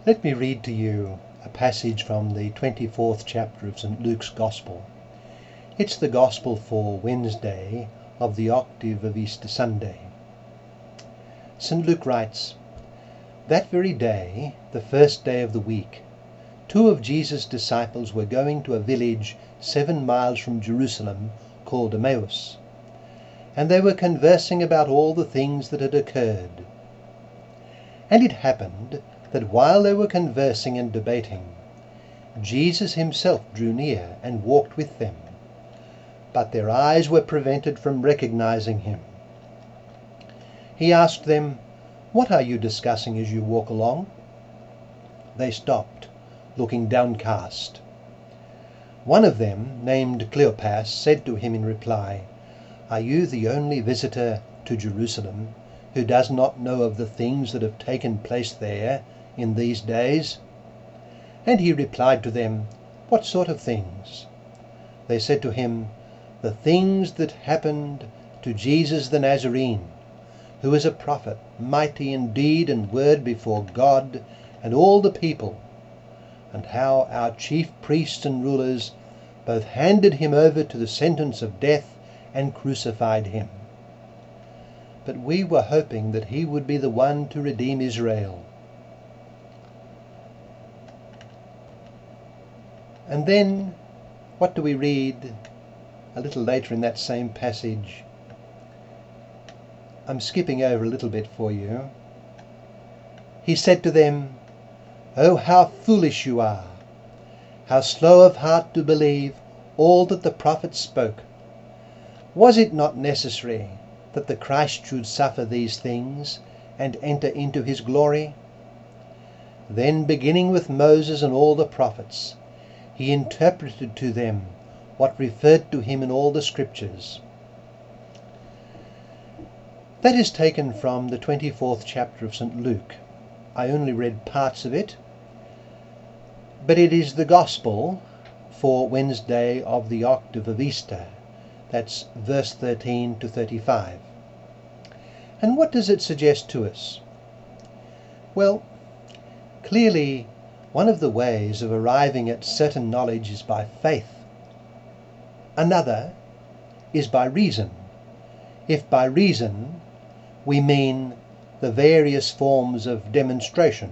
Let me read to you a passage from the 24th chapter of St. Luke's Gospel. It's the Gospel for Wednesday of the octave of Easter Sunday. St. Luke writes, "That very day, the first day of the week, 2 of Jesus' disciples were going to a village 7 miles from Jerusalem called Emmaus, and they were conversing about all the things that had occurred. And it happened that while they were conversing and debating, Jesus himself drew near and walked with them, but their eyes were prevented from recognizing him. He asked them, 'What are you discussing as you walk along?' They stopped, looking downcast. One of them, named Cleopas, said to him in reply, 'Are you the only visitor to Jerusalem who does not know of the things that have taken place there in these days?' And he replied to them, 'What sort of things?' They said to him, 'The things that happened to Jesus the Nazarene, who is a prophet, mighty in deed and word before God and all the people, and how our chief priests and rulers both handed him over to the sentence of death and crucified him. But we were hoping that he would be the one to redeem Israel.' And then, what do we read a little later in that same passage? I'm skipping over a little bit for you. He said to them, 'Oh, how foolish you are! How slow of heart to believe all that the prophets spoke! Was it not necessary that the Christ should suffer these things and enter into his glory?' Then, beginning with Moses and all the prophets, he interpreted to them what referred to him in all the scriptures." That is taken from the 24th chapter of St. Luke. I only read parts of it, but it is the Gospel for Wednesday of the octave of Easter. That's verse 13 to 35. And what does it suggest to us? Well, clearly, one of the ways of arriving at certain knowledge is by faith. Another is by reason, if by reason we mean the various forms of demonstration,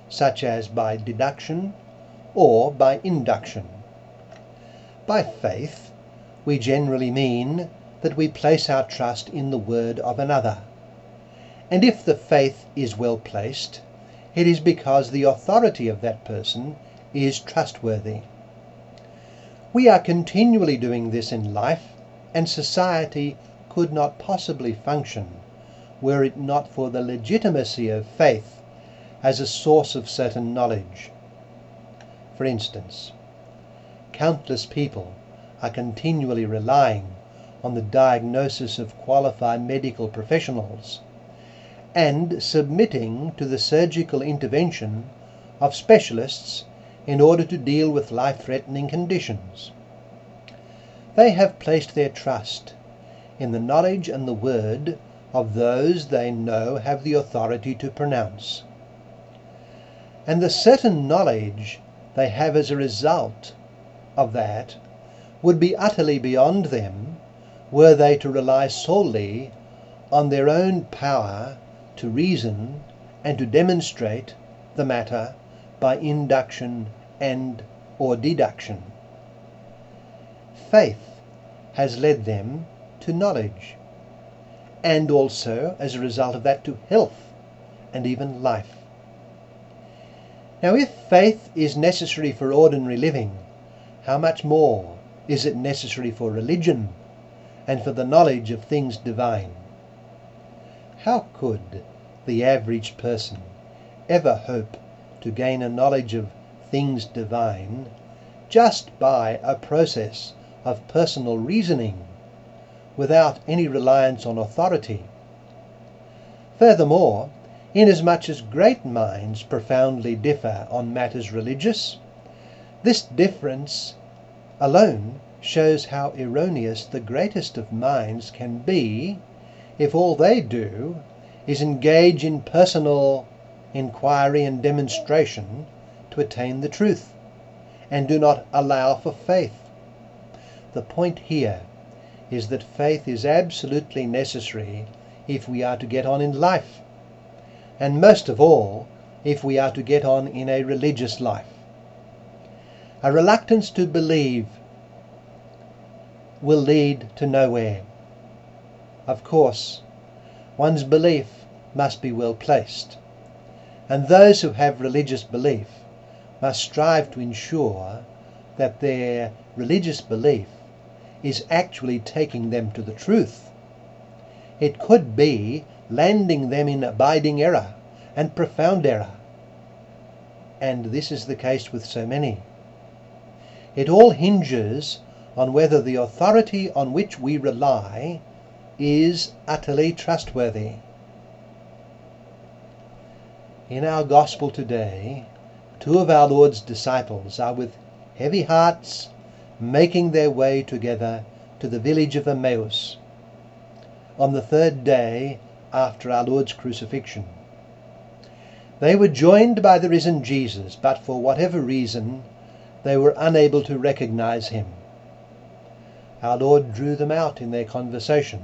such as by deduction or by induction. By faith, we generally mean that we place our trust in the word of another. And if the faith is well placed, it is because the authority of that person is trustworthy. We are continually doing this in life, and society could not possibly function were it not for the legitimacy of faith as a source of certain knowledge. For instance, countless people are continually relying on the diagnosis of qualified medical professionals and submitting to the surgical intervention of specialists in order to deal with life-threatening conditions. They have placed their trust in the knowledge and the word of those they know have the authority to pronounce. And the certain knowledge they have as a result of that would be utterly beyond them were they to rely solely on their own power to reason and to demonstrate the matter by induction and or deduction. Faith has led them to knowledge, and also, as a result of that, to health and even life. Now, if faith is necessary for ordinary living, how much more is it necessary for religion and for the knowledge of things divine? How could the average person ever hope to gain a knowledge of things divine just by a process of personal reasoning without any reliance on authority? Furthermore, inasmuch as great minds profoundly differ on matters religious, this difference alone shows how erroneous the greatest of minds can be if all they do is engage in personal inquiry and demonstration to attain the truth, and do not allow for faith. The point here is that faith is absolutely necessary if we are to get on in life, and most of all if we are to get on in a religious life. A reluctance to believe will lead to nowhere. Of course, one's belief must be well placed, and those who have religious belief must strive to ensure that their religious belief is actually taking them to the truth. It could be landing them in abiding error and profound error, and this is the case with so many. It all hinges on whether the authority on which we rely is utterly trustworthy. In our gospel today, 2 of our Lord's disciples are with heavy hearts making their way together to the village of Emmaus on the 3rd day after our Lord's crucifixion. They were joined by the risen Jesus, but for whatever reason they were unable to recognize him. Our Lord drew them out in their conversation,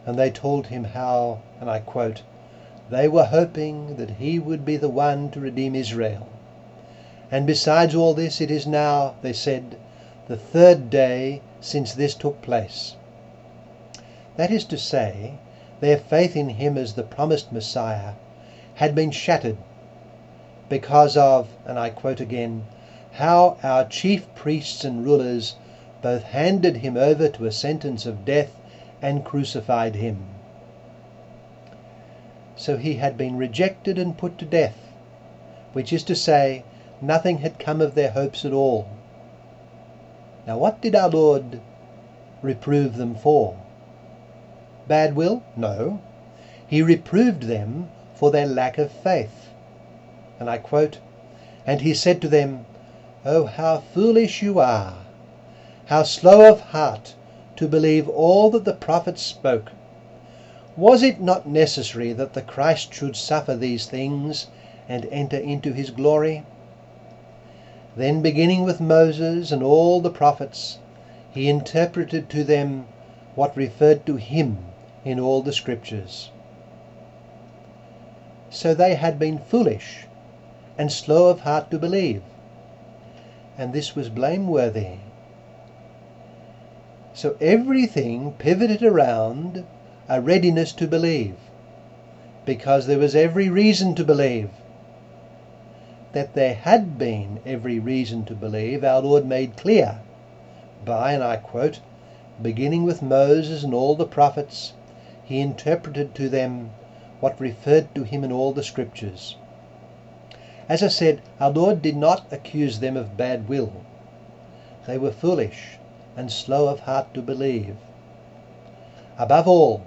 and they told him how, and I quote, they were hoping that he would be the one to redeem Israel. And besides all this, it is now, they said, the 3rd day since this took place. That is to say, their faith in him as the promised Messiah had been shattered because of, and I quote again, how our chief priests and rulers both handed him over to a sentence of death and crucified him. So he had been rejected and put to death, which is to say, nothing had come of their hopes at all. Now what did our Lord reprove them for? Bad will? No. He reproved them for their lack of faith. And I quote, "And he said to them, Oh, how foolish you are! How slow of heart to believe all that the prophets spoke! Was it not necessary that the Christ should suffer these things and enter into his glory? Then, beginning with Moses and all the prophets, he interpreted to them what referred to him in all the scriptures." So they had been foolish and slow of heart to believe, and this was blameworthy. So everything pivoted around a readiness to believe, because there was every reason to believe. That there had been every reason to believe, our Lord made clear by, and I quote, "beginning with Moses and all the prophets, he interpreted to them what referred to him in all the scriptures." As I said, our Lord did not accuse them of bad will. They were foolish and slow of heart to believe. Above all,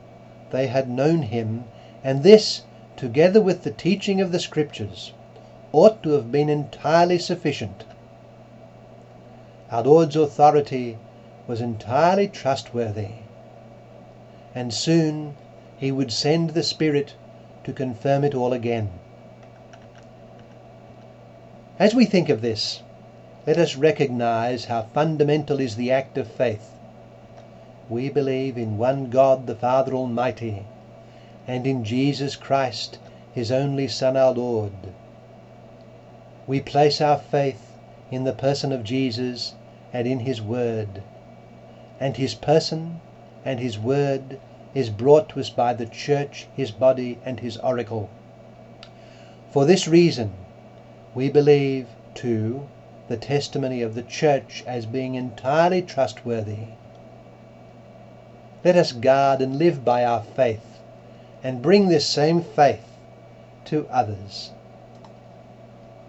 they had known him, and this, together with the teaching of the scriptures, ought to have been entirely sufficient. Our Lord's authority was entirely trustworthy, and soon he would send the Spirit to confirm it all again. As we think of this, let us recognize how fundamental is the act of faith. We believe in one God, the Father Almighty, and in Jesus Christ, his only Son, our Lord. We place our faith in the person of Jesus and in his word, and his person and his word is brought to us by the church, his body and his oracle. For this reason, we believe, too, the testimony of the church as being entirely trustworthy. Let us guard and live by our faith, and bring this same faith to others.